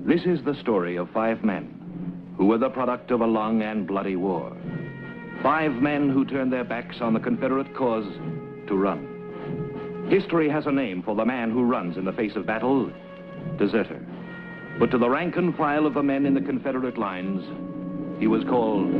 This is the story of 5 men who were the product of a long and bloody war. 5 men who turned their backs on the Confederate cause to run. History has a name for the man who runs in the face of battle: deserter. But to the rank and file of the men in the Confederate lines, he was called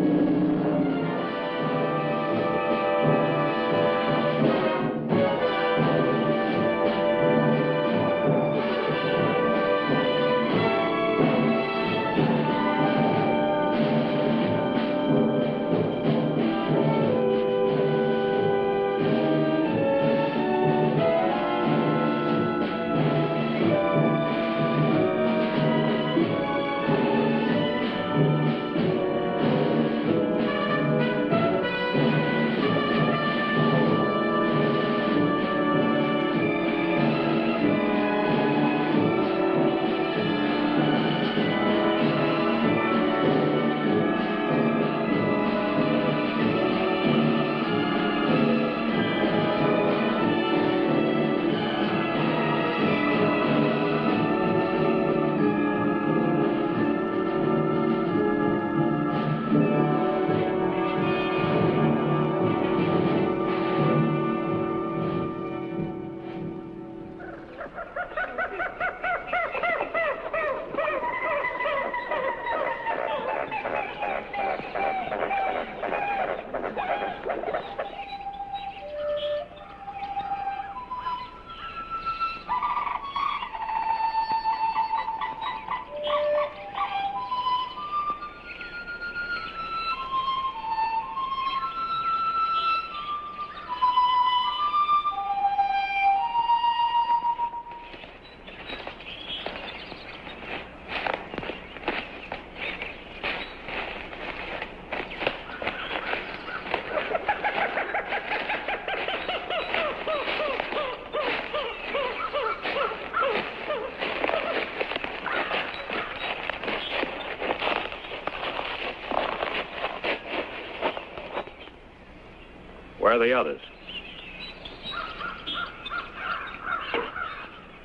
Where are the others?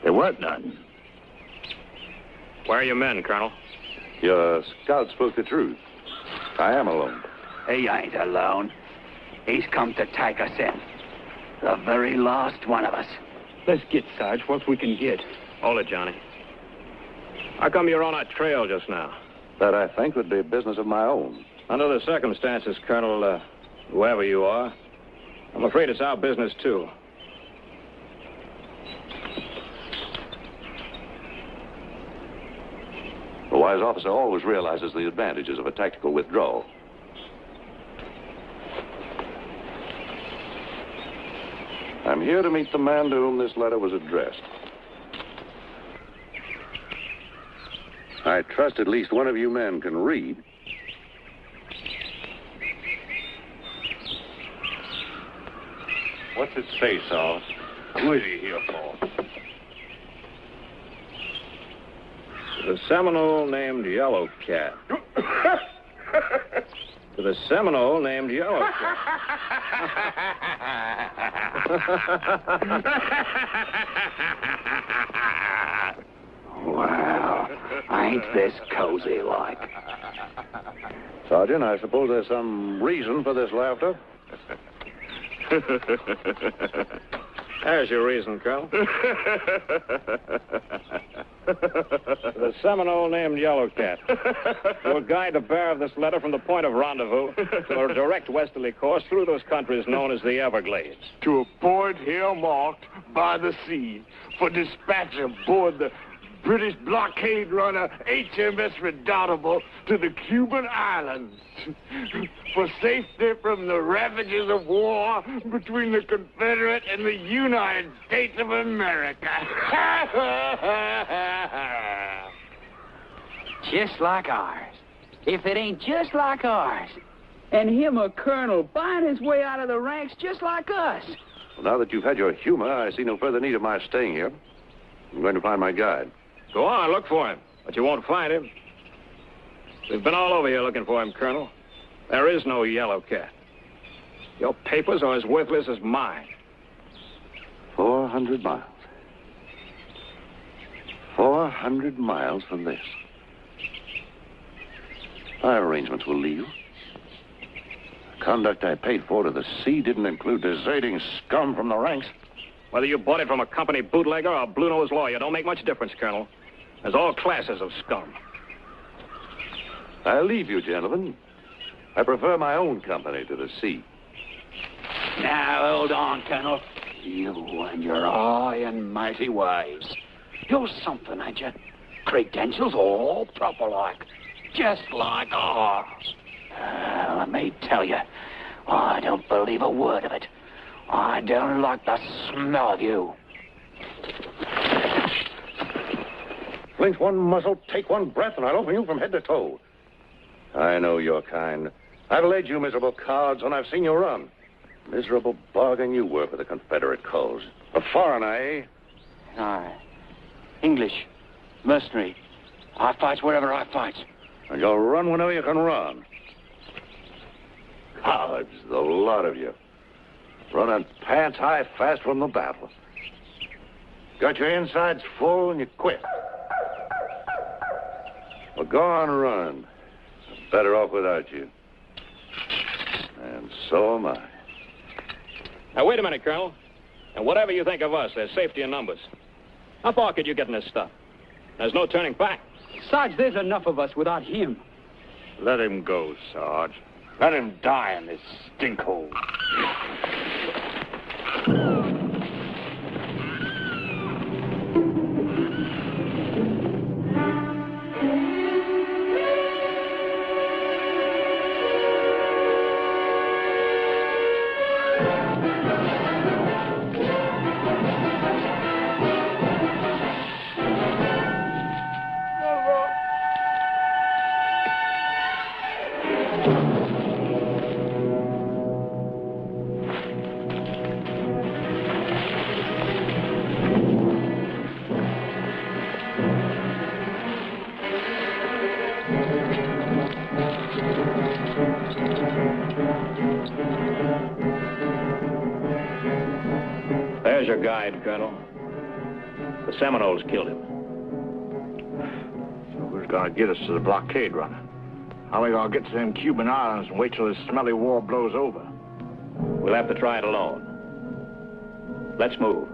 There weren't none. Where are your men, Colonel? Your scout spoke the truth. I am alone. He ain't alone. He's come to take us in. The very last one of us. Let's get, Sarge, what we can get. Hold it, Johnny. How come you're on our trail just now? That, I think, would be business of my own. Under the circumstances, Colonel, whoever you are, I'm afraid it's our business, too. A wise officer always realizes the advantages of a tactical withdrawal. I'm here to meet the man to whom this letter was addressed. I trust at least one of you men can read. What's his face, Saul? Who is he here for? The Seminole named Yellow Cat. To the Seminole named Yellow Cat. Wow, ain't this cozy like? Sergeant, I suppose there's some reason for this laughter. There's your reason, Colonel. The Seminole named Yellow Cat will guide the bearer of this letter from the point of rendezvous to a direct westerly course through those countries known as the Everglades. To a point here marked by the sea for dispatch aboard the British blockade runner HMS Redoubtable to the Cuban islands for safety from the ravages of war between the Confederate and the United States of America. Just like ours. If it ain't just like ours. And him a colonel buying his way out of the ranks just like us. Well, now that you've had your humor, I see no further need of my staying here. I'm going to find my guide. Go on, look for him, but you won't find him. We've been all over here looking for him, Colonel. There is no Yellow Cat. Your papers are as worthless as mine. 400 miles. 400 miles from this. My arrangements will leave. The conduct I paid for to the sea didn't include deserting scum from the ranks. Whether you bought it from a company bootlegger or a blue-nosed lawyer, don't make much difference, Colonel. There's all classes of scum. I'll leave you, gentlemen. I prefer my own company to the sea. Now, hold on, Colonel. You and your high and mighty ways. You're something, ain't you? Credentials all proper like. Just like ours. Let me tell you, I don't believe a word of it. I don't like the smell of you. Flinch one muzzle, take one breath, and I'll open you from head to toe. I know your kind. I've led you miserable cards when I've seen you run. Miserable bargain you were for the Confederate cause. A foreigner, eh? Aye. English. Mercenary. I fight wherever I fight. And you'll run whenever you can run. Cowards, the lot of you. Running pants high fast from the battle. Got your insides full and you quit. Well, go on running. I'm better off without you. And so am I. Now, wait a minute, Colonel. And whatever you think of us, there's safety in numbers. How far could you get in this stuff? There's no turning back. Sarge, there's enough of us without him. Let him go, Sarge. Let him die in this stinkhole. There's your guide, Colonel. The Seminoles killed him. So who's gonna get us to the blockade runner? How are we gonna get to them Cuban islands and wait till this smelly war blows over? We'll have to try it alone. Let's move.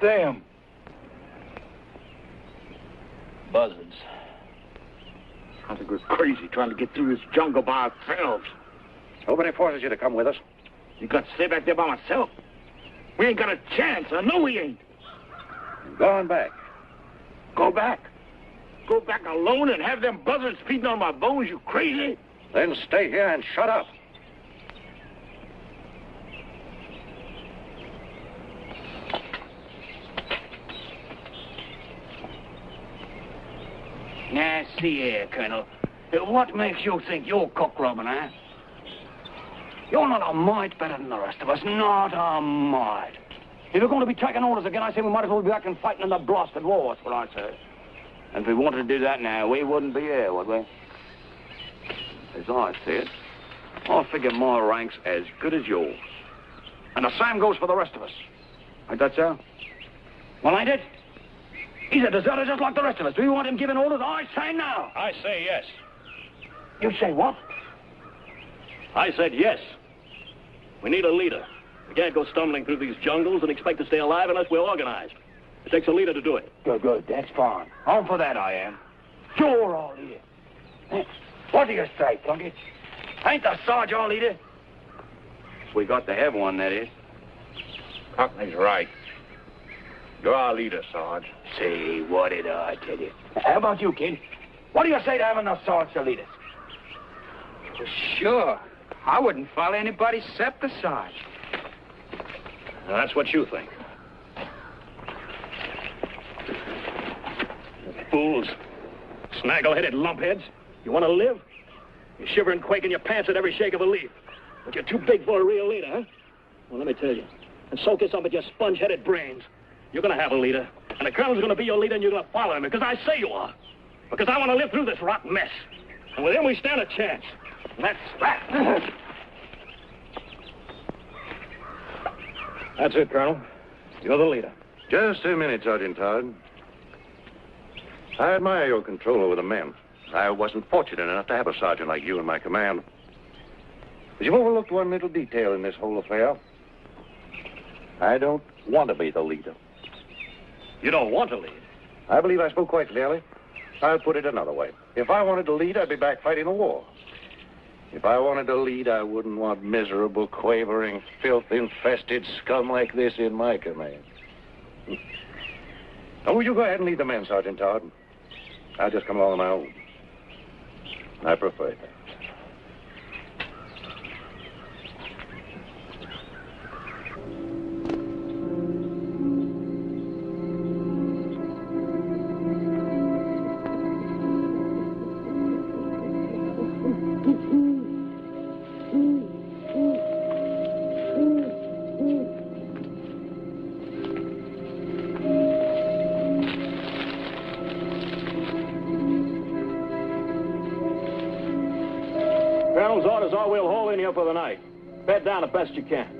Shoot them. Buzzards. I think we're crazy trying to get through this jungle by ourselves. Nobody forces you to come with us. You got to stay back there by myself. We ain't got a chance. I know we ain't. I'm going back. Go back? Go back alone and have them buzzards feeding on my bones, you crazy? Then stay here and shut up. Now, see here, Colonel. What makes you think you're cock-robbing, huh? You're not a mite better than the rest of us. Not a mite. If you're going to be taking orders again, I say we might as well be back and fighting in the blasted war. That's what I say. And if we wanted to do that now, we wouldn't be here, would we? As I see it, I figure my rank's as good as yours. And the same goes for the rest of us. Ain't that so? Well, ain't it? He's a deserter just like the rest of us. Do you want him giving orders? I say no. I say yes. You say what? I said yes. We need a leader. We can't go stumbling through these jungles and expect to stay alive unless we're organized. It takes a leader to do it. Good, good. That's fine. On for that, I am. You're our leader. What do you say, Plunkett? Ain't the Sarge our leader? We got to have one, that is. Cockney's right. You're our leader, Sarge. See, what did I tell you? How about you, kid? What do you say to having the Sarge to lead us? Sure. I wouldn't follow anybody except the Sarge. Now, that's what you think. Fools. Snaggle-headed lumpheads. You want to live? You shiver and quake in your pants at every shake of a leaf. But you're too big for a real leader, huh? Well, let me tell you. And soak this up with your sponge-headed brains. You're going to have a leader. And the colonel's going to be your leader, and you're going to follow him because I say you are. Because I want to live through this rotten mess. And with him, we stand a chance. And that's that. That's it, Colonel. You're the leader. Just a minute, Sergeant Todd. I admire your control over the men. I wasn't fortunate enough to have a sergeant like you in my command. But you've overlooked one little detail in this whole affair. I don't want to be the leader. You don't want to lead. I believe I spoke quite clearly. I'll put it another way. If I wanted to lead, I'd be back fighting the war. If I wanted to lead, I wouldn't want miserable, quavering, filth-infested scum like this in my command. Oh, you go ahead and lead the men, Sergeant Todd. I'll just come along on my own. I prefer that. Colonel's orders are we'll haul in here for the night. Bed down the best you can.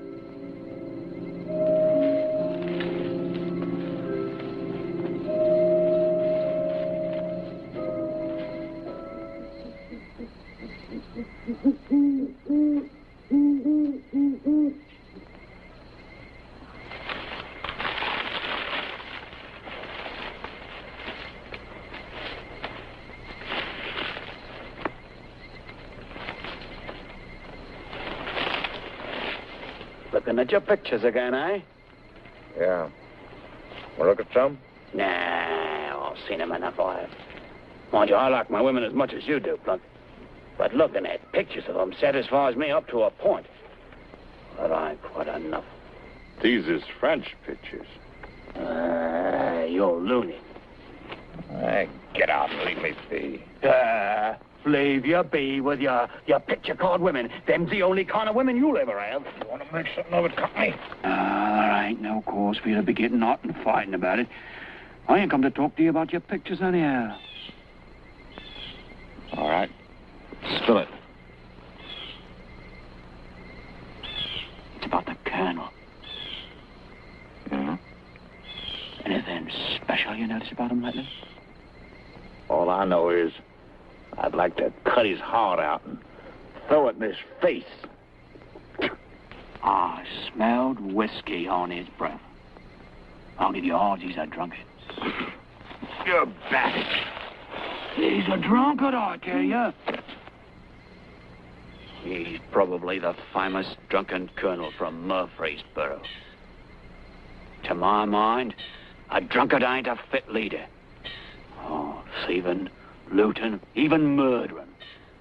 Looking at your pictures again, eh? Yeah. Want to look at some? Nah, I've seen them enough, I have. Mind you, I like my women as much as you do, Plunk. But looking at pictures of them satisfies me up to a point. But I ain't quite enough. These is French pictures. You're loony. Get out and leave me be. Leave you be with your picture card women. Them's the only kind of women you'll ever have. You want to make something of it, Cockney? There ain't no cause for you to be getting hot and fighting about it. I ain't come to talk to you about your pictures anyhow. All right. Spill it. It's about the colonel. Yeah? Anything special you notice about him lately? All I know is I'd like to cut his heart out and throw it in his face. I smelled whiskey on his breath. I'll give you odds he's a drunkard. You're back. He's a drunkard, I tell you. He's probably the famous drunken colonel from Murfreesboro. To my mind, a drunkard ain't a fit leader. Oh, thieving, looting, even murdering.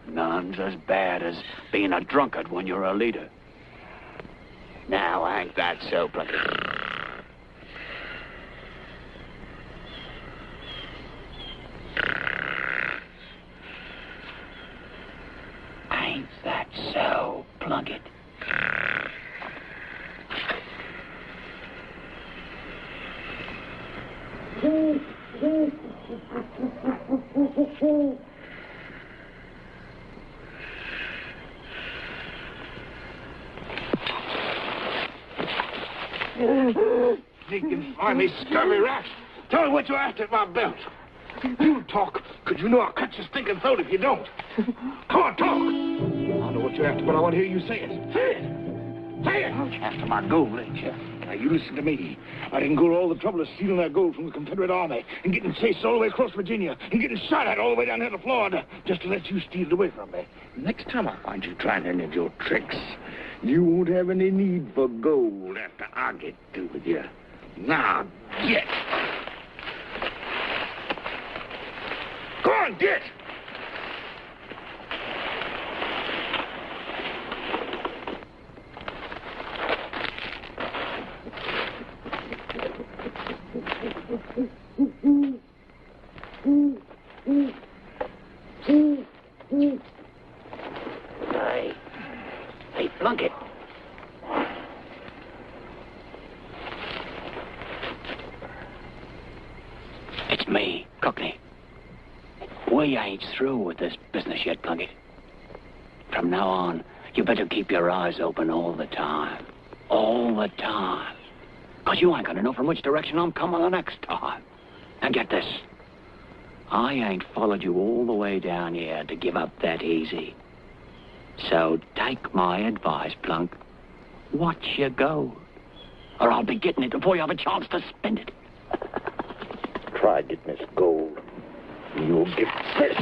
None's as bad as being a drunkard when you're a leader. Now, ain't that so, Plunkett? Ain't that so, Plunkett? Sneaking, slimy, scurvy rat. Tell me what you're after at my belt. You talk, because you know I'll cut your stinking throat if you don't. Come on, talk. I know what you're after, but I want to hear you say it. Say it. Say it. After my gold, ain't you? Now, you listen to me. I didn't go to all the trouble of stealing that gold from the Confederate Army and getting chased all the way across Virginia and getting shot at all the way down here to Florida just to let you steal it away from me. Next time I find you trying any of your tricks, you won't have any need for gold after I get through with you. Now, get. Go on, get. Hey, Plunkett. It's me, Courtleigh. We ain't through with this business yet, Plunkett. From now on, you better keep your eyes open all the time. All the time. 'Cause you ain't gonna know from which direction I'm coming the next time. And get this. I ain't followed you all the way down here to give up that easy. So take my advice, Plunk. Watch your gold. Or I'll be getting it before you have a chance to spend it. Try getting this gold. You'll get this.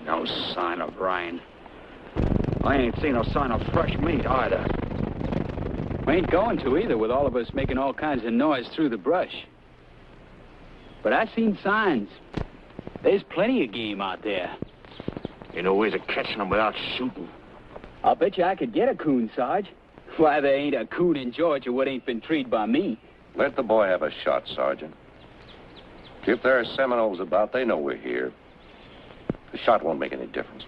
No sign of rain. I ain't seen no sign of fresh meat either. We ain't going to either, with all of us making all kinds of noise through the brush. But I've seen signs. There's plenty of game out there. Ain't no ways of catching them without shooting. I'll bet you I could get a coon, Sarge. Why, there ain't a coon in Georgia what ain't been treed by me. Let the boy have a shot, Sergeant. If there are Seminoles about, they know we're here. The shot won't make any difference.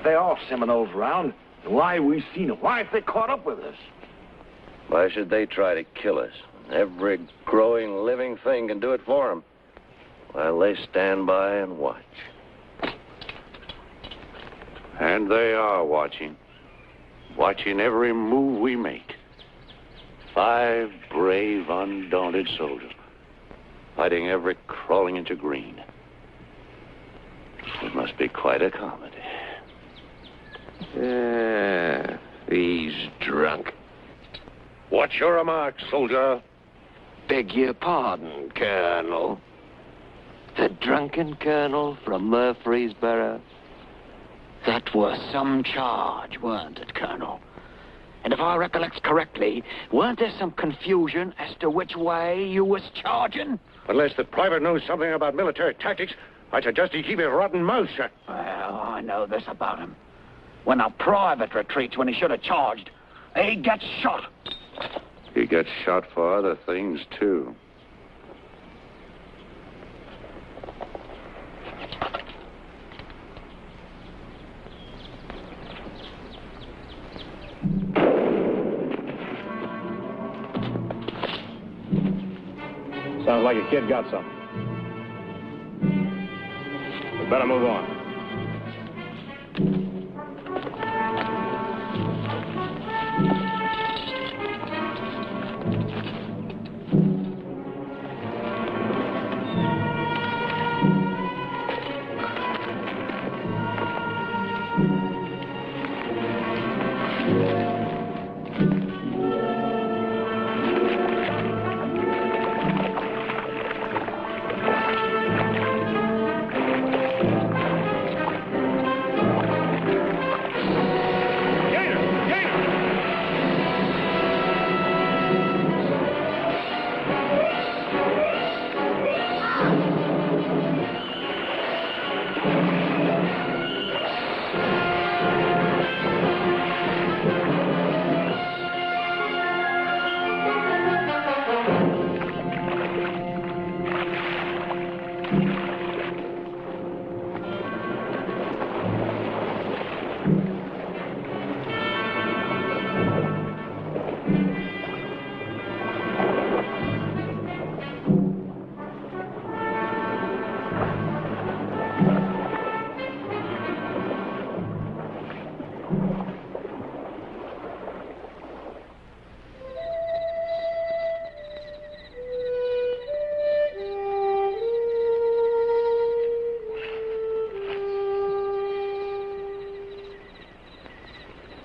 There are Seminoles around. Why have we seen them? Why have they caught up with us? Why should they try to kill us? Every growing living thing can do it for them, while they stand by and watch. And they are watching. Watching every move we make. 5 brave, undaunted soldiers, fighting every crawling inch of green. It must be quite a comedy. He's drunk. What's your remark, soldier? Beg your pardon, Colonel. The drunken colonel from Murfreesboro? That was some charge, weren't it, Colonel? And if I recollect correctly, weren't there some confusion as to which way you was charging? Unless the private knows something about military tactics, I suggest he keep his rotten mouth shut. Well, I know this about him. When a private retreats when he should have charged, he gets shot. He gets shot for other things, too. Sounds like a kid got something. We better move on.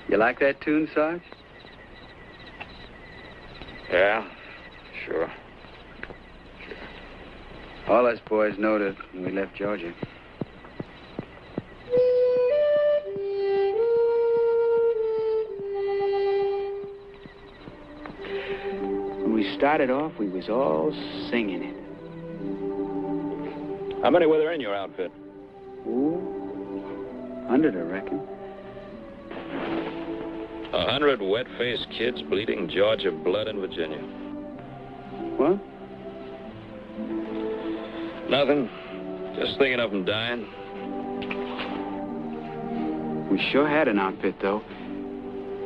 You like that tune, Sarge? Yeah, sure. All us boys knowed it when we left Georgia. When we started off, we was all singing it. How many were there in your outfit? Ooh, 100, I reckon. 100 wet-faced kids bleeding Georgia blood in Virginia. What? Nothing. Just thinking of them dying. We sure had an outfit, though.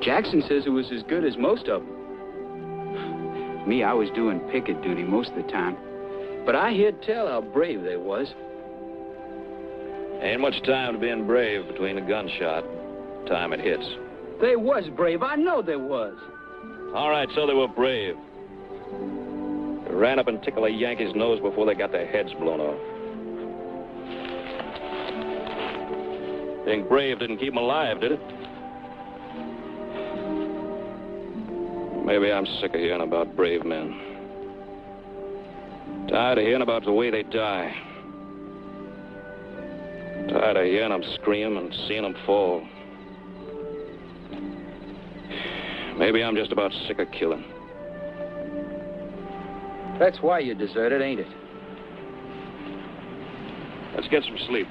Jackson says it was as good as most of them. Me, I was doing picket duty most of the time. But I heard tell how brave they was. Ain't much time to being brave between a gunshot. Time it hits. They was brave. I know they was. All right, so they were brave. They ran up and tickled a Yankee's nose before they got their heads blown off. Being brave didn't keep them alive, did it? Maybe I'm sick of hearing about brave men. Tired of hearing about the way they die. Tired of hearing them scream and seeing them fall. Maybe I'm just about sick of killing. That's why you deserted, ain't it? Let's get some sleep.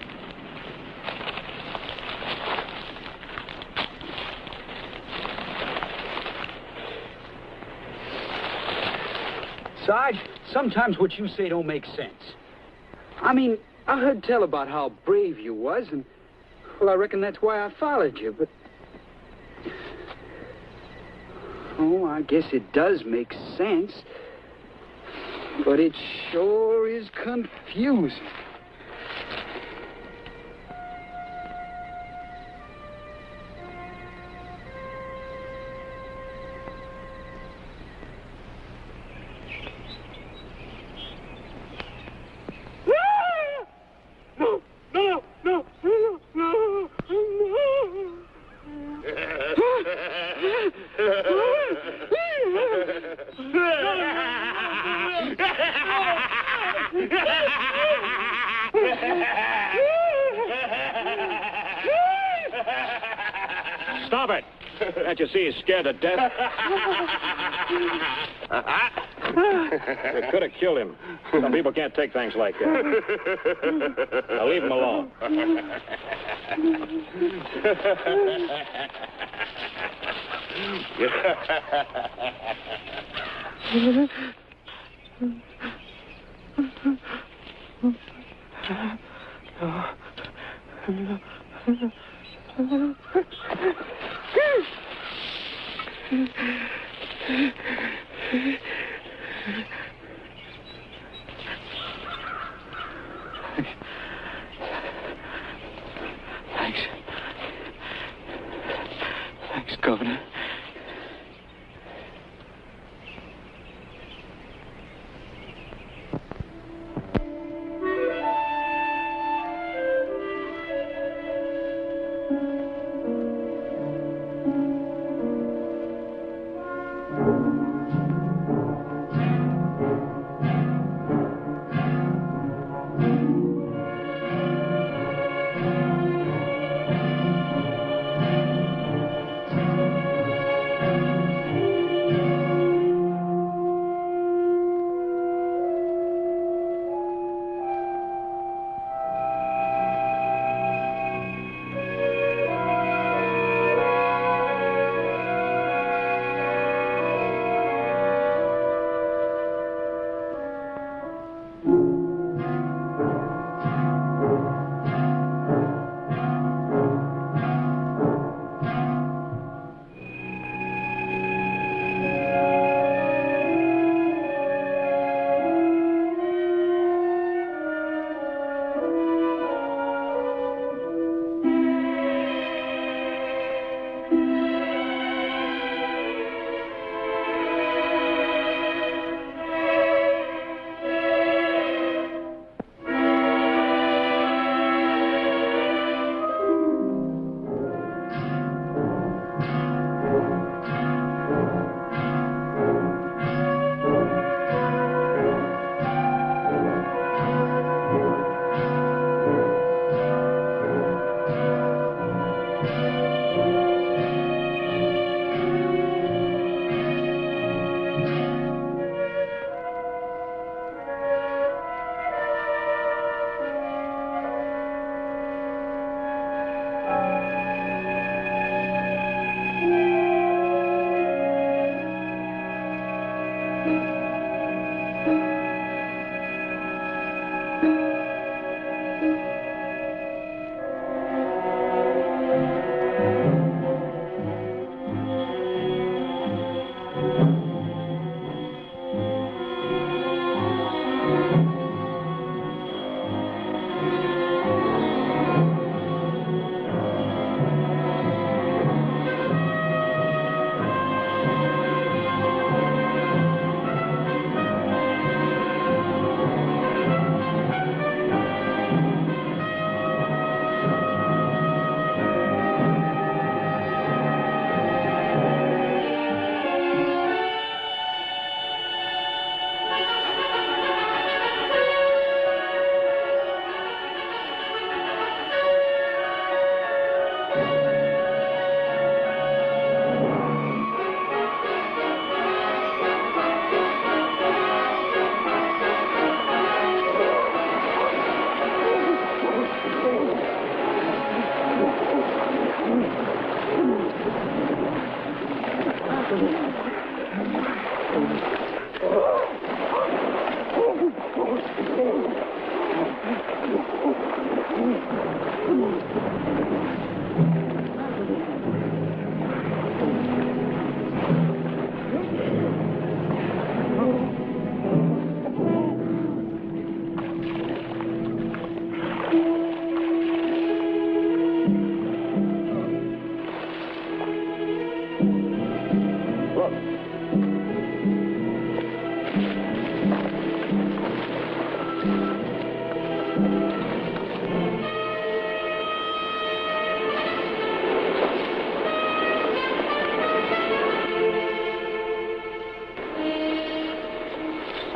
Sarge, sometimes what you say don't make sense. I mean, I heard tell about how brave you was, and, well, I reckon that's why I followed you, but... Oh, I guess it does make sense. But it sure is confusing. Stop it! Can't you see he's scared to death? We could have killed him. Some people can't take things like that. Now leave him alone. Thanks, Governor.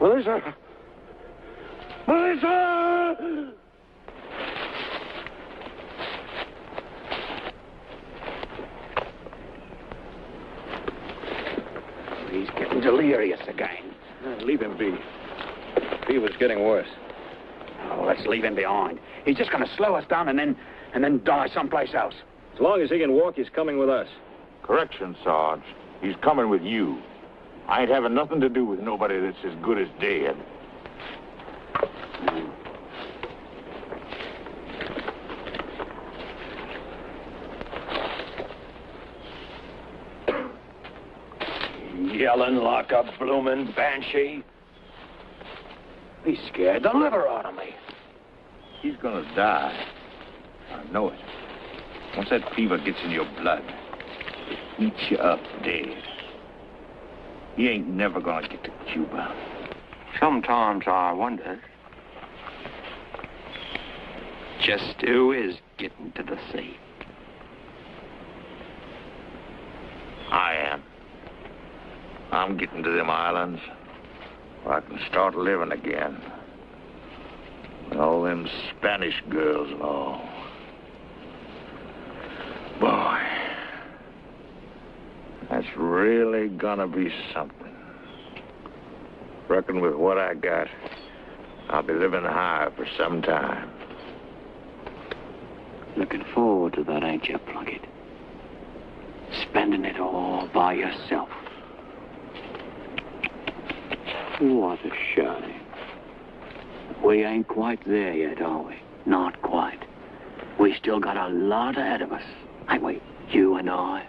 Melissa! Melissa! He's getting delirious again. Leave him be. Fever's getting worse. Oh, let's leave him behind. He's just going to slow us down and then die someplace else. As long as he can walk, he's coming with us. Correction, Sarge. He's coming with you. I ain't having nothing to do with nobody that's as good as dead. Yelling like a bloomin' banshee. He scared the liver out of me. He's gonna die. I know it. Once that fever gets in your blood, it eats you up dead. He ain't never gonna get to Cuba. Sometimes I wonder just who is getting to the sea. I am. I'm getting to them islands where I can start living again. With all them Spanish girls and all. Boy, that's really gonna be something. Reckon with what I got, I'll be living high for some time. Looking forward to that, ain't you, Plunkett? Spending it all by yourself. What a shame. We ain't quite there yet, are we? Not quite. We still got a lot ahead of us, ain't we? You and I.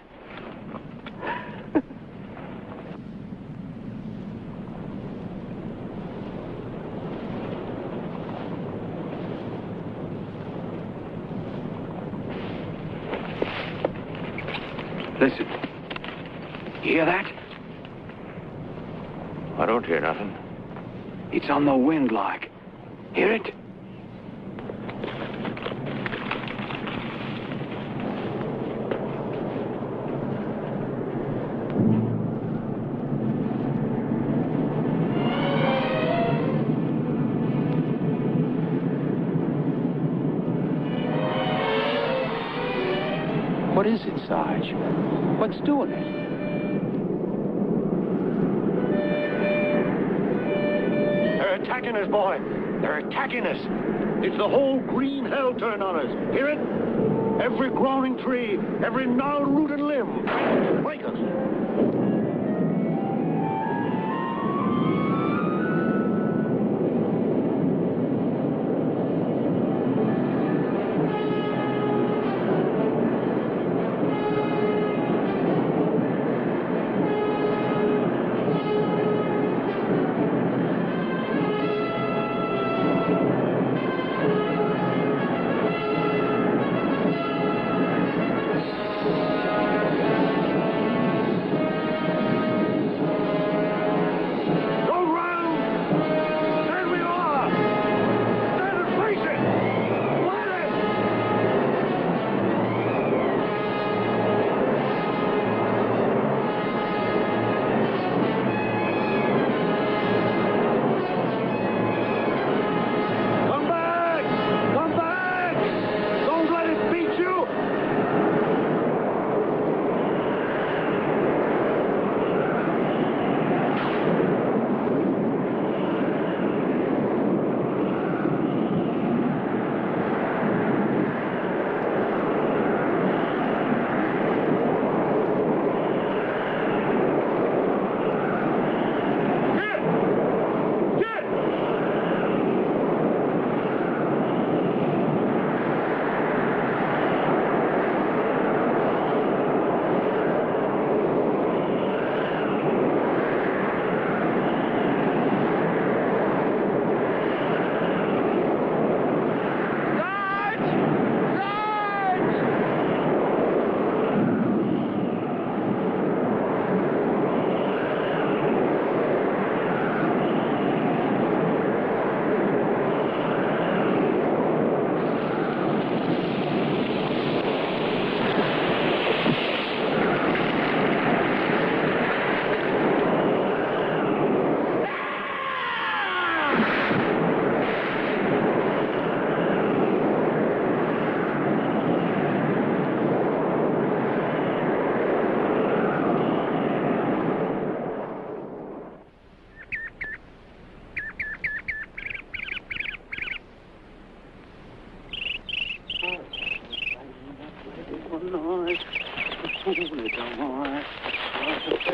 Listen. You hear that? I don't hear nothing. It's on the wind like. Hear it? What is it, Sarge? What's doing it? They're attacking us, boy. They're attacking us. It's the whole green hell turned on us. Hear it? Every growing tree, every gnarled root and limb, trying to break us.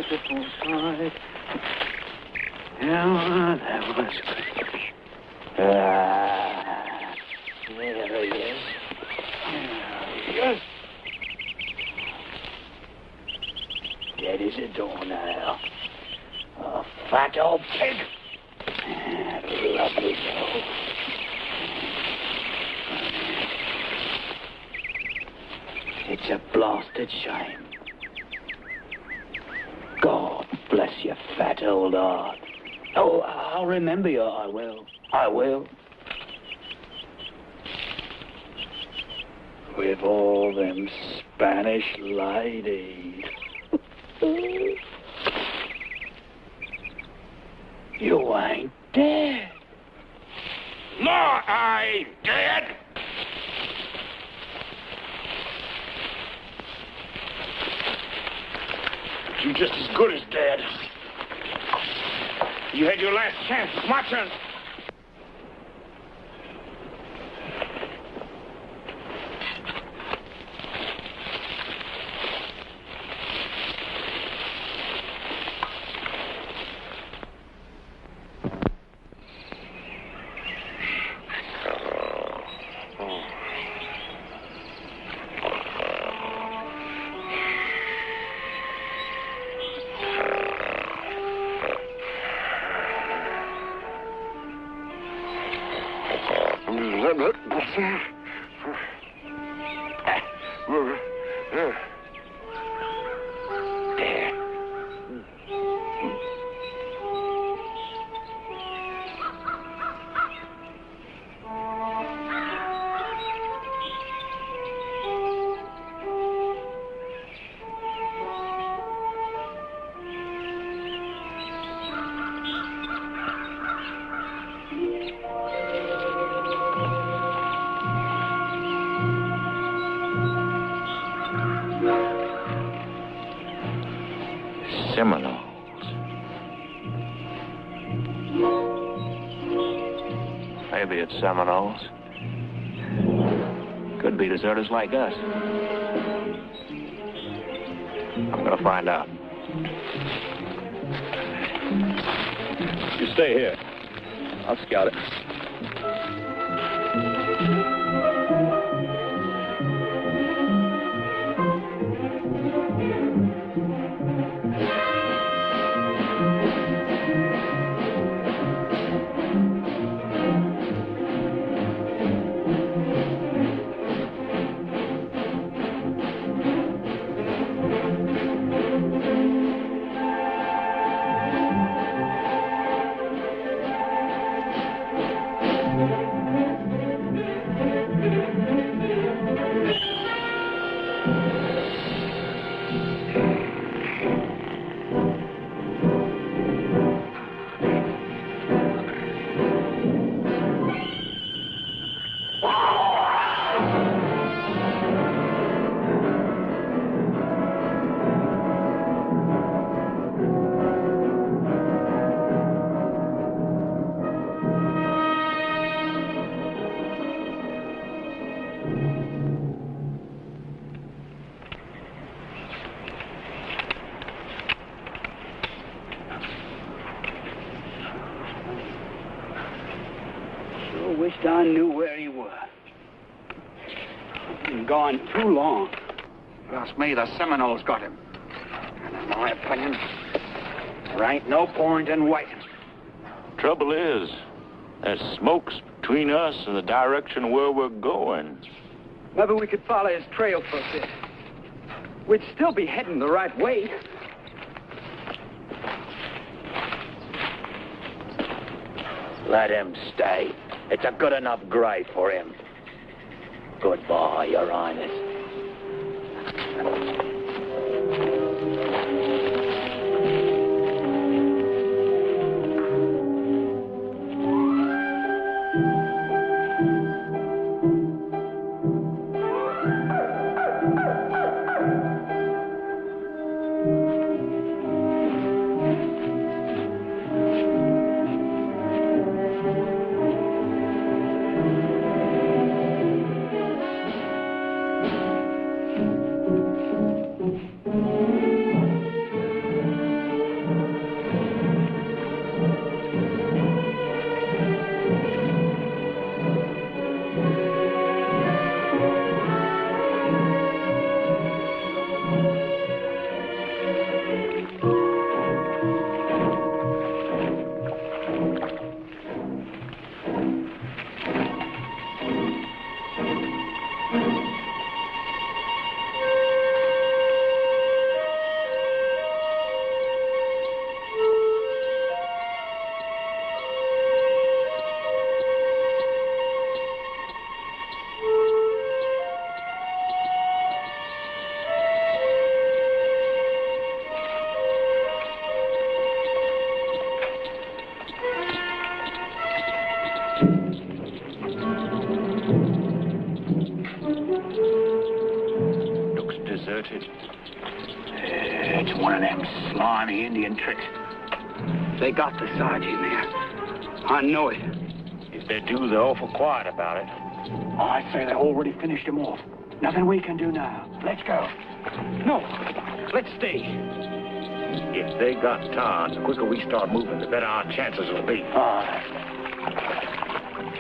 beautiful sight. Yeah, that was good. There he is. Yes. Dead as a doornail. A fat old pig. Lovely though. It's a blasted shame. God bless your fat old heart. Oh, I'll remember you, I will. I will. With all them Spanish ladies. You ain't dead. No, I ain't dead. But you're just as good as dead. You had your last chance. It's my turn. Seminoles. Maybe it's Seminoles. Could be deserters like us. I'm gonna find out. You stay here. I'll scout it. Wished I knew where you were. Been gone too long. Trust me, the Seminoles got him. And in my opinion, there ain't no point in waiting. Trouble is, there's smokes between us and the direction where we're going. Maybe we could follow his trail for a bit. We'd still be heading the right way. Let him stay. It's a good enough grave for him. Goodbye, Your Highness. What's it? It's one of them slimy Indian tricks. They got the Sarge in there. I know it. If they do, they're awful quiet about it. I say they already finished him off. Nothing we can do now. Let's go. No, let's stay. If they got Todd, the quicker we start moving, the better our chances will be.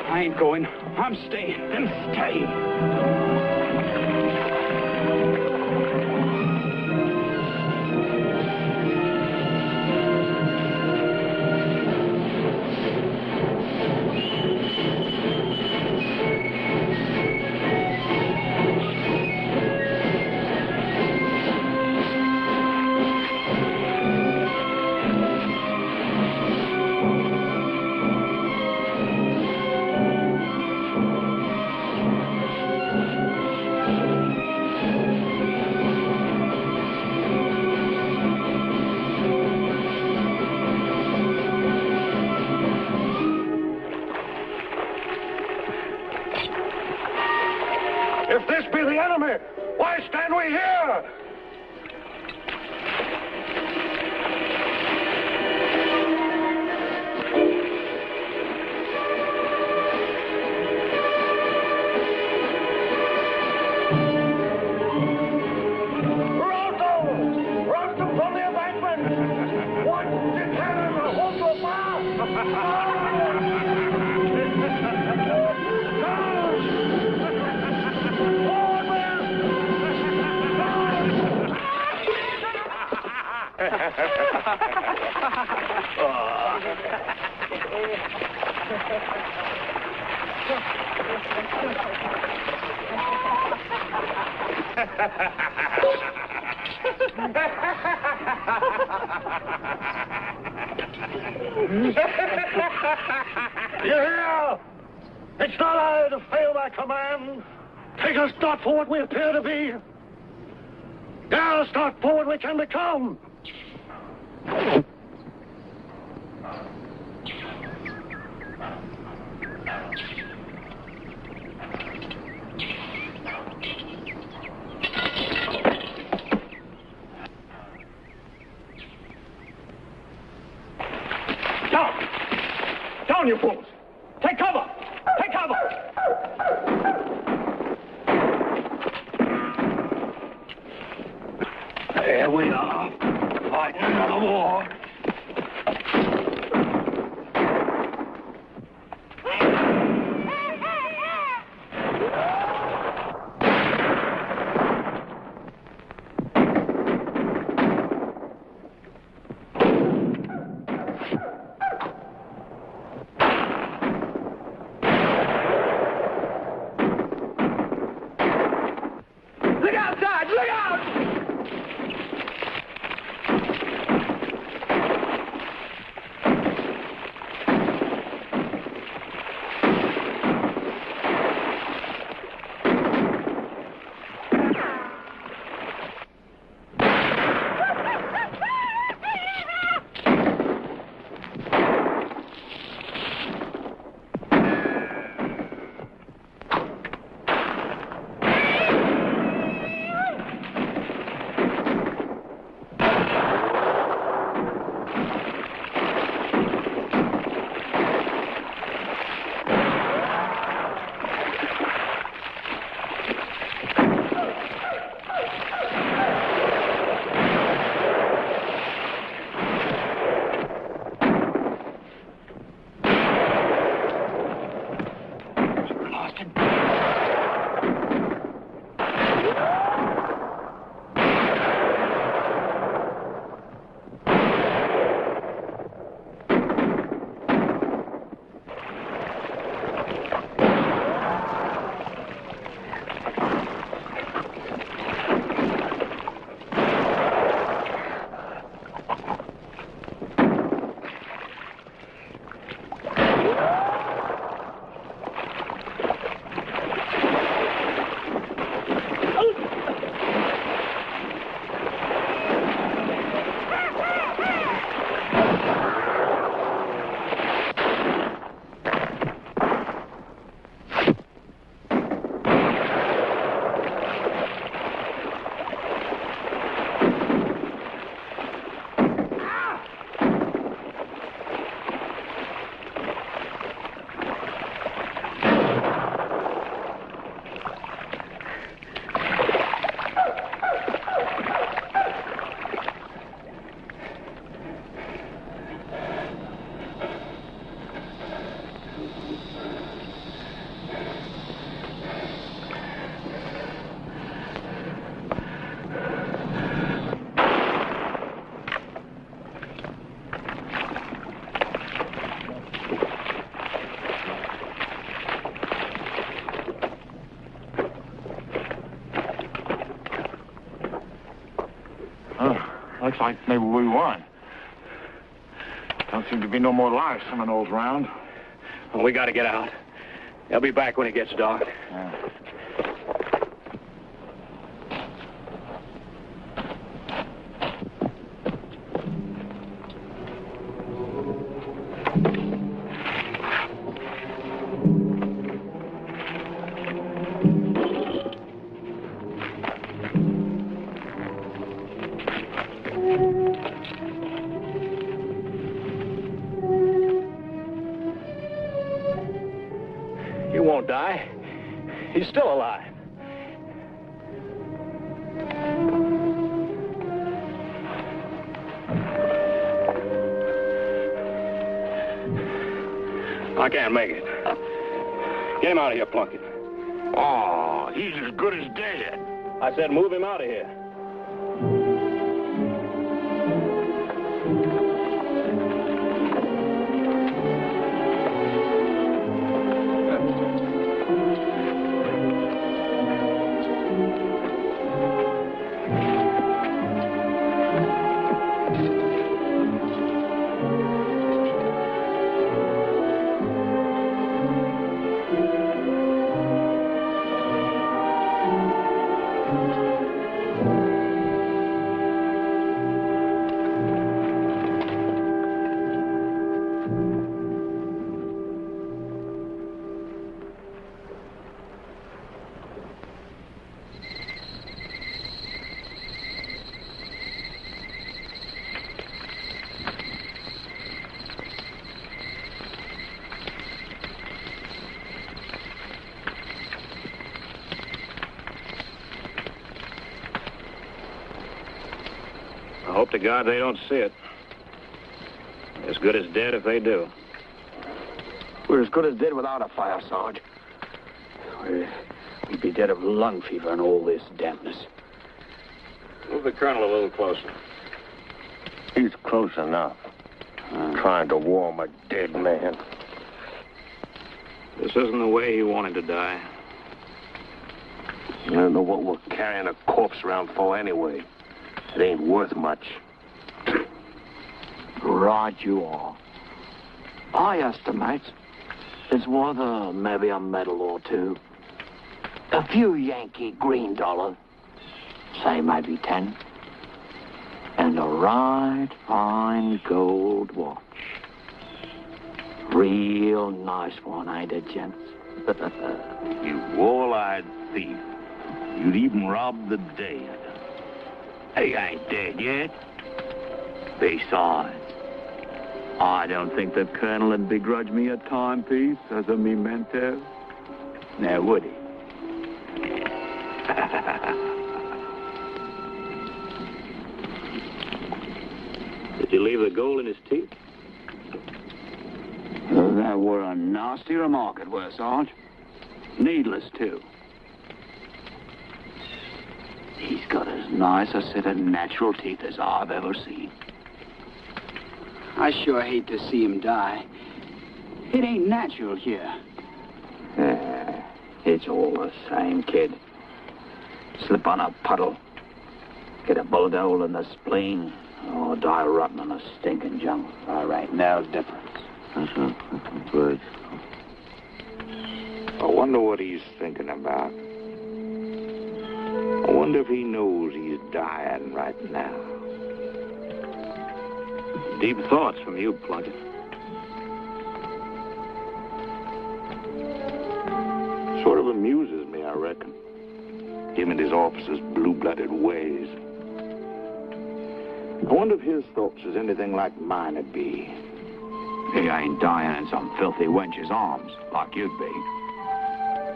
I ain't going. I'm staying. Then stay. If this be the enemy, why stand we here? Roast them from the embankment! Watch the cannon hold the fire! You hear? It's not I to fail my command. Take us not for what we appear to be. Dare us not for what we can become. Down, you fools! Take cover! Take cover! There we are, fighting another war. Looks like maybe we won. Don't seem to be no more live Seminoles around. Well, we got to get out. They'll be back when it gets dark. Yeah. He won't die. He's still alive. I can't make it. Get him out of here, Plunkett. Oh, he's as good as dead. I said move him out of here. I hope to God they don't see it. As good as dead if they do. We're as good as dead without a fire, Sarge. We'd be dead of lung fever and all this dampness. Move the colonel a little closer. He's close enough. Trying to warm a dead man. This isn't the way he wanted to die. I don't know what we're carrying a corpse around for anyway. It ain't worth much. Right you are. I estimate it's worth maybe a medal or two. A few Yankee green dollars. Say maybe 10. And a right fine gold watch. Real nice one, ain't it, gents? You wall-eyed thief. You'd even rob the dead. He ain't dead yet. Besides, I don't think the colonel would begrudge me a timepiece as a memento. Now, would he? Did you leave the gold in his teeth? That were a nasty remark, it were, Sarge. Needless, too. He's got as nice a set of natural teeth as I've ever seen. I sure hate to see him die. It ain't natural here. It's all the same, kid. Slip on a puddle. Get a bullet hole in the spleen. Or die rotten in a stinking jungle. All right, no difference. Good. I wonder what he's thinking about. I wonder if he knows he's dying right now. Deep thoughts from you, Plunkett. Sort of amuses me, I reckon. Him and his officers' blue-blooded ways. I wonder if his thoughts is anything like mine would be. He ain't dying in some filthy wench's arms, like you'd be.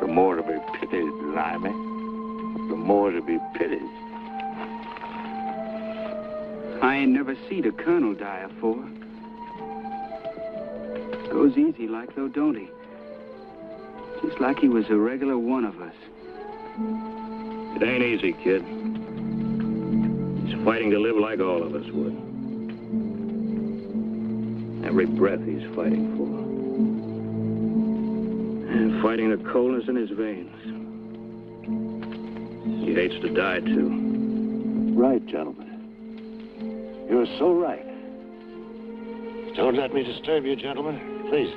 The more to be pitied, Limey. The more to be pitied. I ain't never seen a colonel die afore. Goes easy like though, don't he? Just like he was a regular one of us. It ain't easy, kid. He's fighting to live like all of us would. Every breath he's fighting for. And fighting the coldness in his veins. He hates to die, too. Right, gentlemen. You're so right. Don't let me disturb you, gentlemen. Please.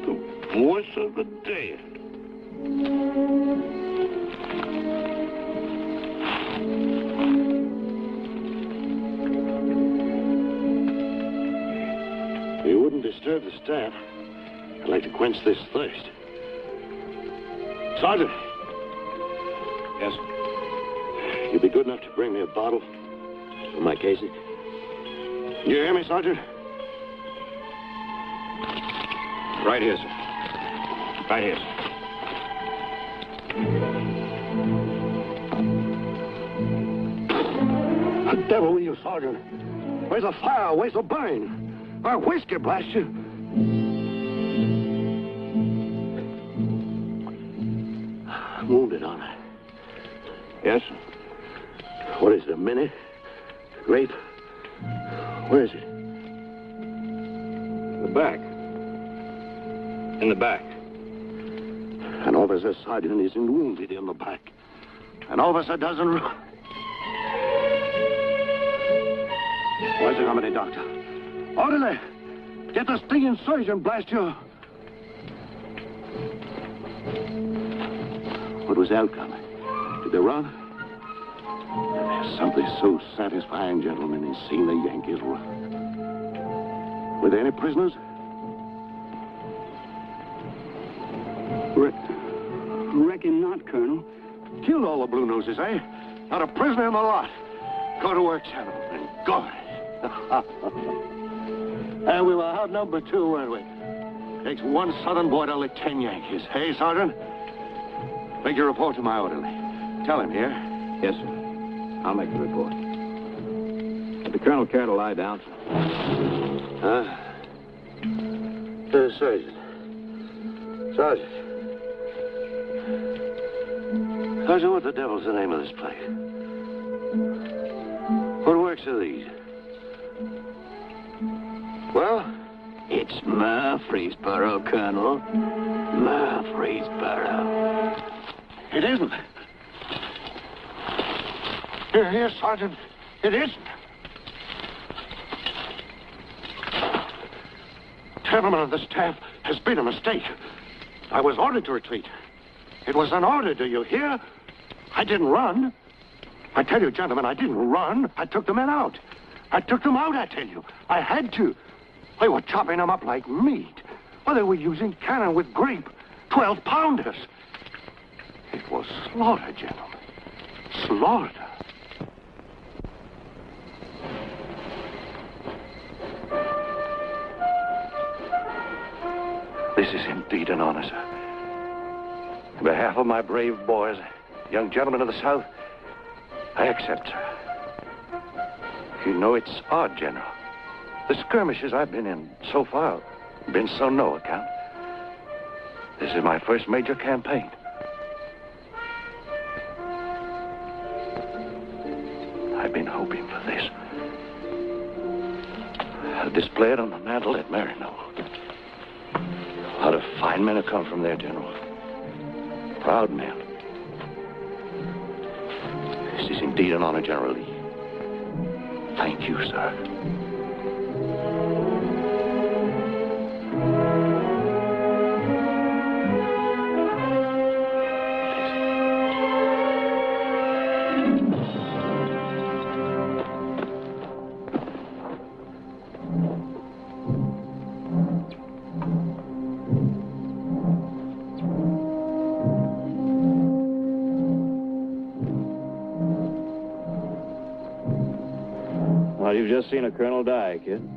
The voice of the dead. If you wouldn't disturb the staff, I'd like to quench this thirst. Sergeant! Yes? You'd be good enough to bring me a bottle for my Casey. You hear me, Sergeant? Right here, sir. Right here, sir. The devil with you, Sergeant. Where's the fire? Where's the burn? Our whiskey, blast you. I'm wounded, aren't I? Yes, sir. What is it, a mini? Grape? Where is it? The back. In the back. An officer sergeant isn't wounded in the back. An officer doesn't... Where's the company doctor? Orderly! Get the stinging surgeon, blast you! What was the outcome? Did they run? There's something so satisfying, gentlemen, in seeing the Yankees run. Were there any prisoners? Reckon not, Colonel. Killed all the Blue Noses, eh? Not a prisoner in the lot. Go to work, gentlemen. Go. And we were outnumbered too, weren't we? Takes one Southern boy to lick 10 Yankees. Hey, Sergeant? Make your report to my orderly. Tell him here. Yes, sir. I'll make the report. Would the colonel care to lie down, sir? Huh? Sergeant. Sergeant. Sergeant, what the devil's the name of this place? What works are these? Well? It's Murfreesboro, Colonel. Murfreesboro. It isn't. Here, Sergeant. It isn't. Gentlemen of the staff, has been a mistake. I was ordered to retreat. It was an order, do you hear? I didn't run. I tell you, gentlemen, I didn't run. I took the men out. I took them out, I tell you. I had to. They were chopping them up like meat. Well, they were using cannon with grape. 12-pounders. It was slaughter, gentlemen. Slaughter. This is indeed an honor, sir. On behalf of my brave boys, young gentlemen of the South, I accept, sir. You know, it's odd, General. The skirmishes I've been in so far have been so no account. This is my first major campaign. I've been hoping for this. I'll display it on the mantle at Marino. A lot of fine men have come from there, General. Proud men. This is indeed an honor, General Lee. Thank you, sir. Well, you've just seen a colonel die, kid.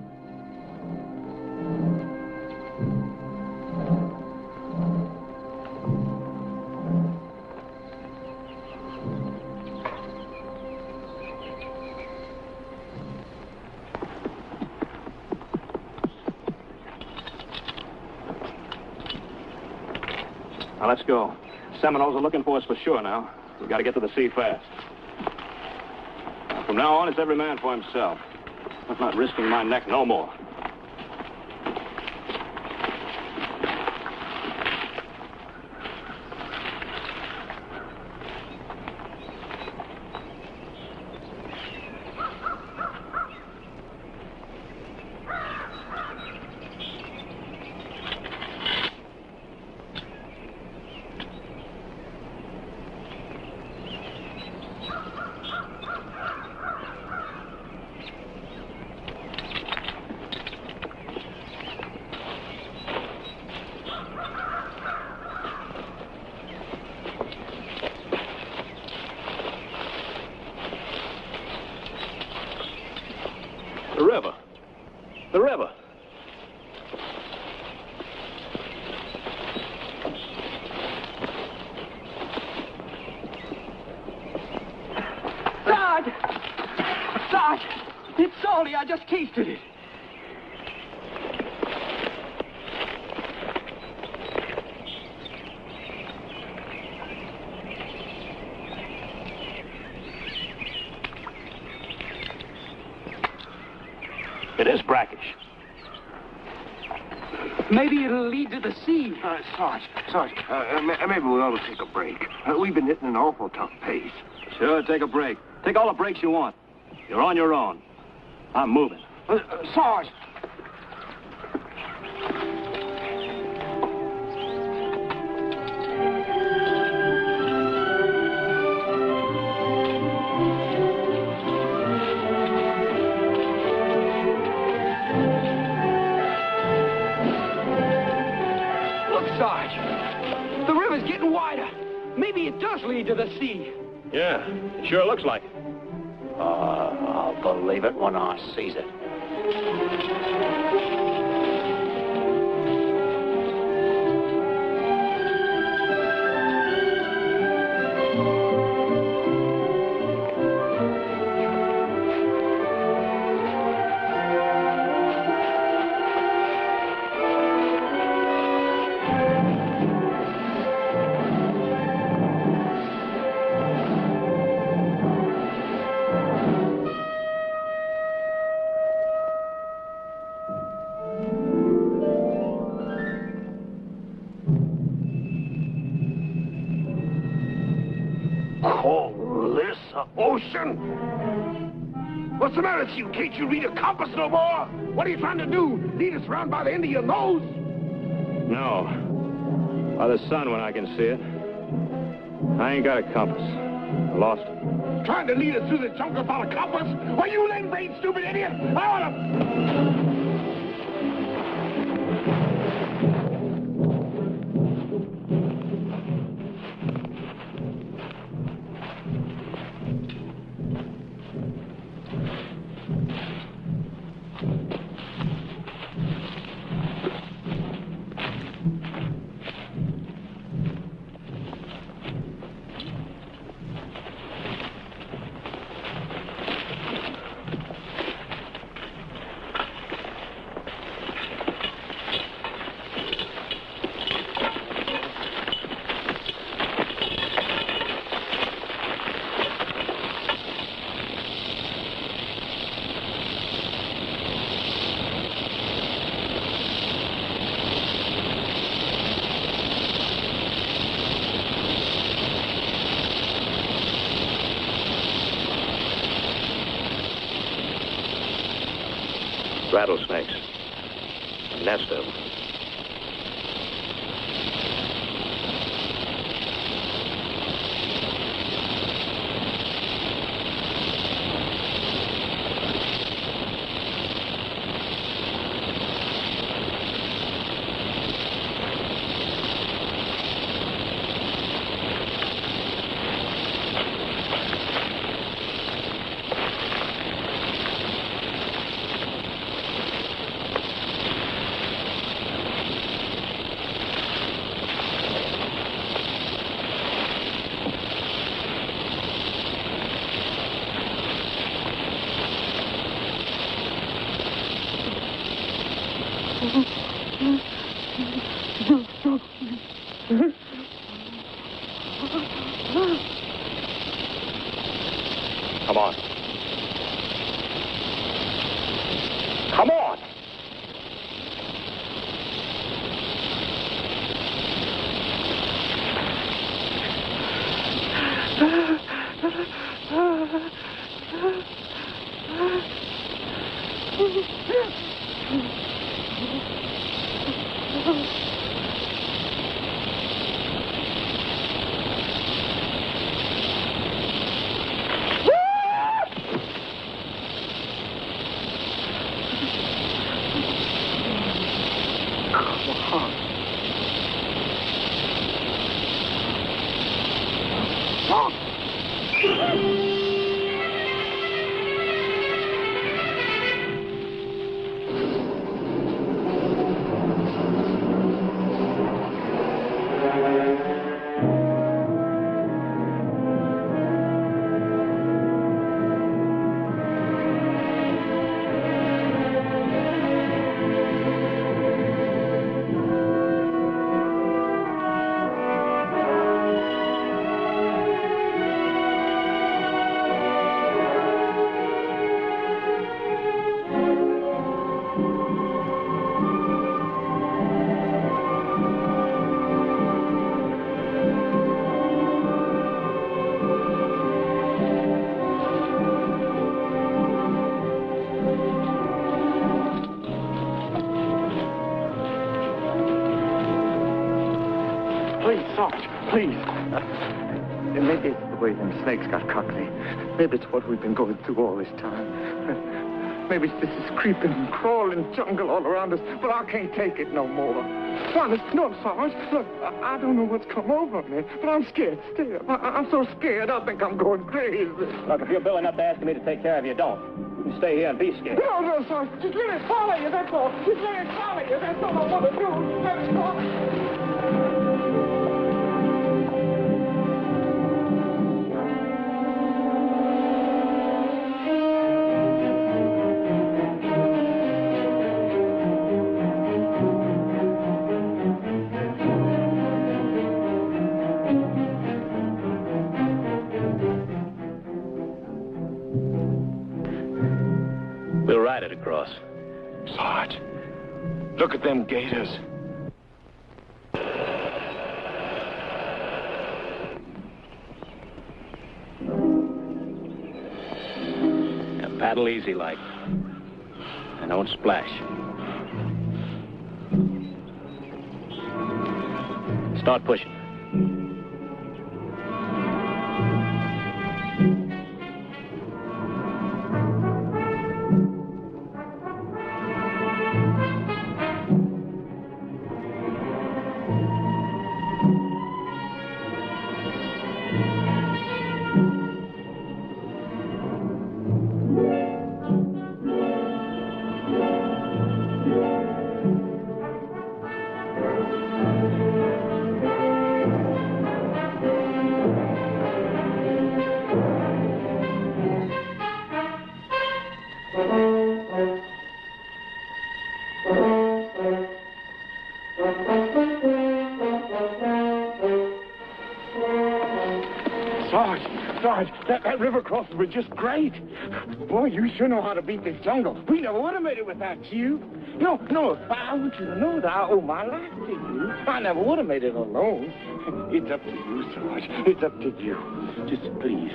Now, let's go. Seminoles are looking for us for sure now. We've got to get to the sea fast. From now on, it's every man for himself. I'm not risking my neck no more. The river. Sarge! Sarge! It's salty. I just tasted it. It is brackish. Maybe it'll lead to the sea. Sarge, maybe we ought to take a break. We've been hitting an awful tough pace. Sure, take a break. Take all the breaks you want. You're on your own. I'm moving. Sarge! Sarge, the river's getting wider. Maybe it does lead to the sea. Yeah, it sure looks like it. I'll believe it when I sees it. Ocean? What's the matter with you? Can't you read a compass no more? What are you trying to do? Lead us around by the end of your nose? No. By the sun when I can see it. I ain't got a compass. I lost it. Trying to lead us through the jungle without a compass? Why, you lame-brained, stupid idiot! I ought to... Rattlesnakes. A nest of them. Come on. Come on! Sarge, please. Maybe it's the way them snakes got Courtleigh. Maybe it's what we've been going through all this time. Maybe it's this creeping and crawling jungle all around us, but I can't take it no more. Honest, no, Sarge. Look, I don't know what's come over me, but I'm scared still. I'm so scared I think I'm going crazy. Look, if you're billing up to asking me to take care of you, don't. You stay here and be scared. No, Sarge. Just let me follow you, that's all. Just let me follow you. That's all I want to do. Let me follow you. We'll ride it across. Sarge, look at them gators. Now paddle easy like. And don't splash. Start pushing. Sarge, that river crossing was just great. Boy, you sure know how to beat this jungle. We never would have made it without you. No, I want you to know that I owe my life to you. I never would have made it alone. It's up to you, Sarge. It's up to you. Just please,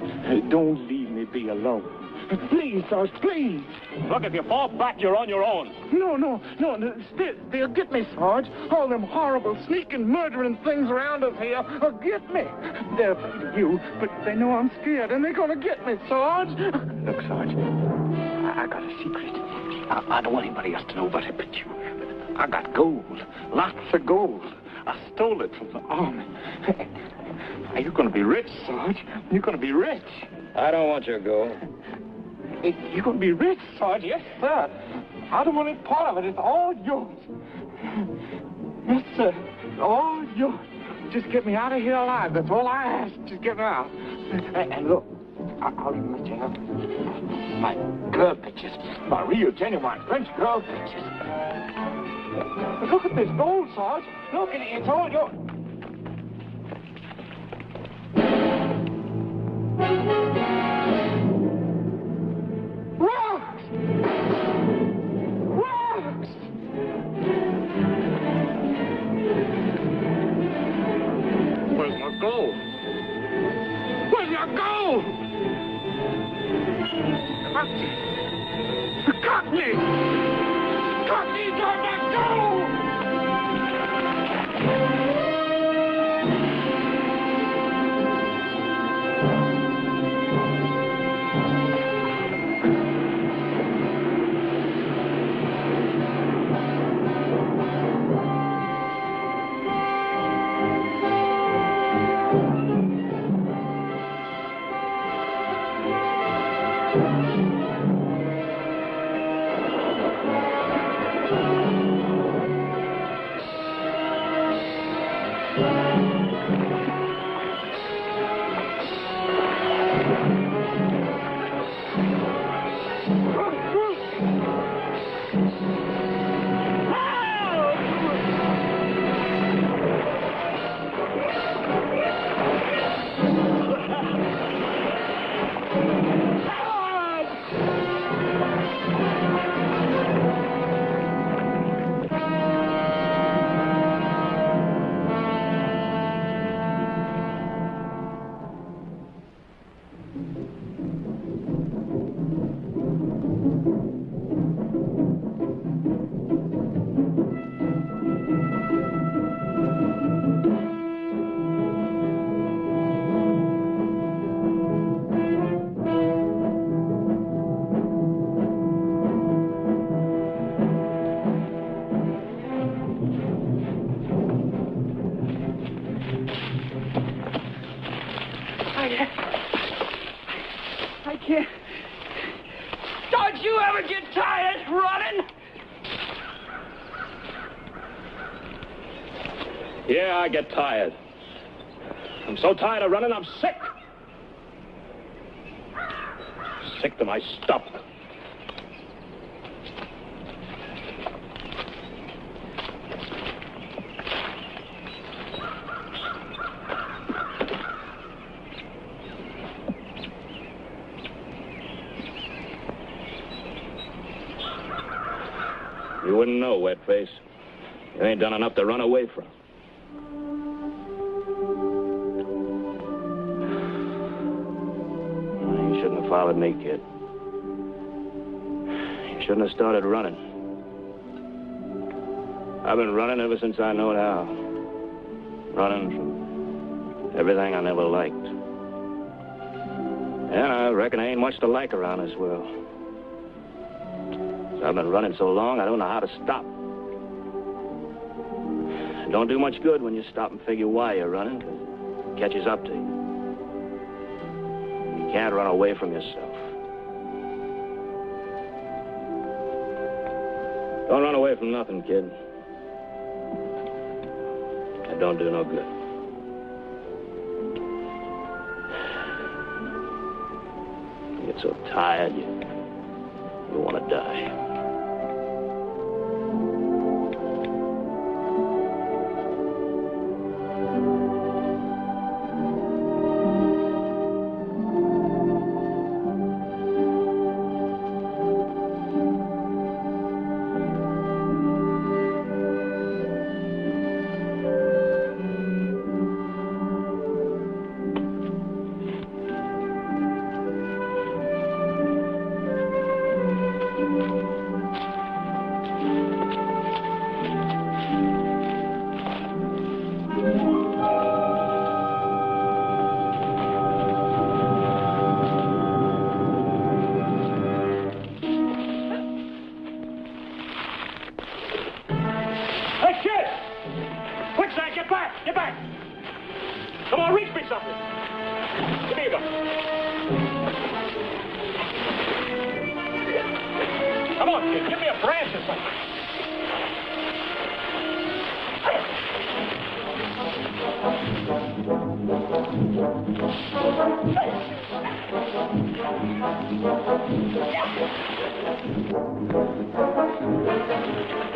don't leave me be alone. Please, Sarge, please. Look, if you fall back, you're on your own. No. They'll get me, Sarge. All them horrible, sneaking, murdering things around us here will get me. They're afraid of you, but they know I'm scared, and they're gonna get me, Sarge. Look, Sarge, I got a secret. I don't want anybody else to know about it but you. I got gold, lots of gold. I stole it from the army. You're gonna be rich, Sarge. You're gonna be rich. I don't want your gold. You're going to be rich, Sarge. Yes, sir. I don't want any part of it. It's all yours. Yes, sir. It's all yours. Just get me out of here alive. That's all I ask. Just get me out. And look, I'll even let you have my girl pictures. My real, genuine French girl pictures. But look at this gold, Sarge. Look, it's all yours. Rocks! Rocks! Where's my gold? Where's my gold? Courtleigh! Courtleigh, got my gold! can't. Don't you ever get tired running? Yeah, I get tired. I'm so tired of running, I'm sick. Sick to my stump. You wouldn't know, Wetface. You ain't done enough to run away from. You shouldn't have followed me, kid. You shouldn't have started running. I've been running ever since I know how. Running from everything I never liked. And I reckon there ain't much to like around this world. I've been running so long, I don't know how to stop. It don't do much good when you stop and figure why you're running, 'cause it catches up to you. You can't run away from yourself. Don't run away from nothing, kid. That don't do no good. You get so tired, you want to die.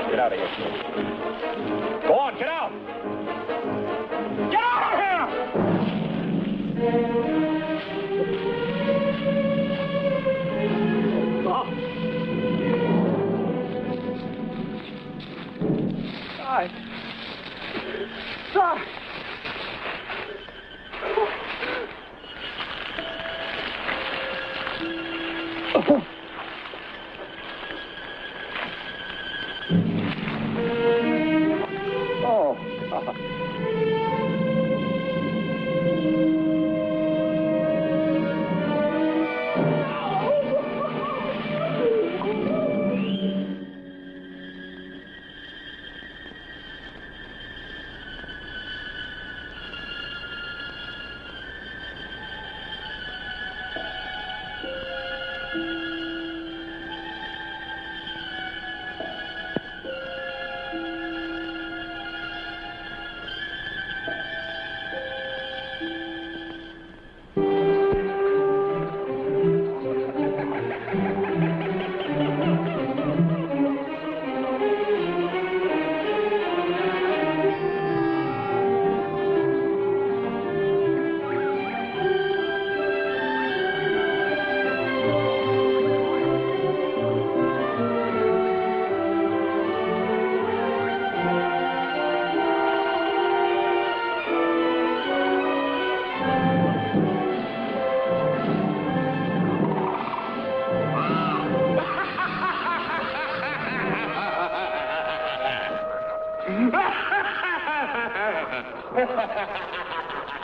Get out of here. Go on, get out! Get out of here! Die. Die.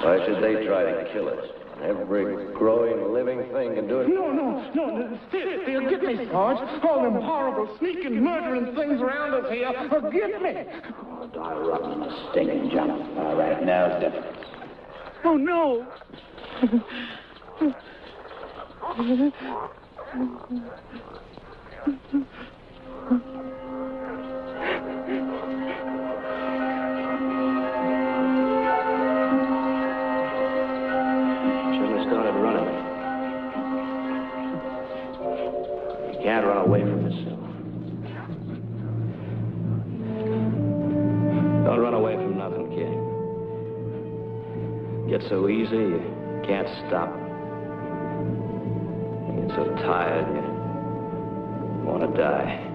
Why should they try to kill us? Every growing, living thing can do it. No. They'll get me, Sarge. All them horrible, sneaking, murdering things around us here. Forget me. I'll die rotten in a stinking jump. All right, now's different. Oh, no. Shouldn't have started running. You can't run away from yourself. Don't run away from nothing, kid. Get so easy, you can't stop. You get so tired, you want to die.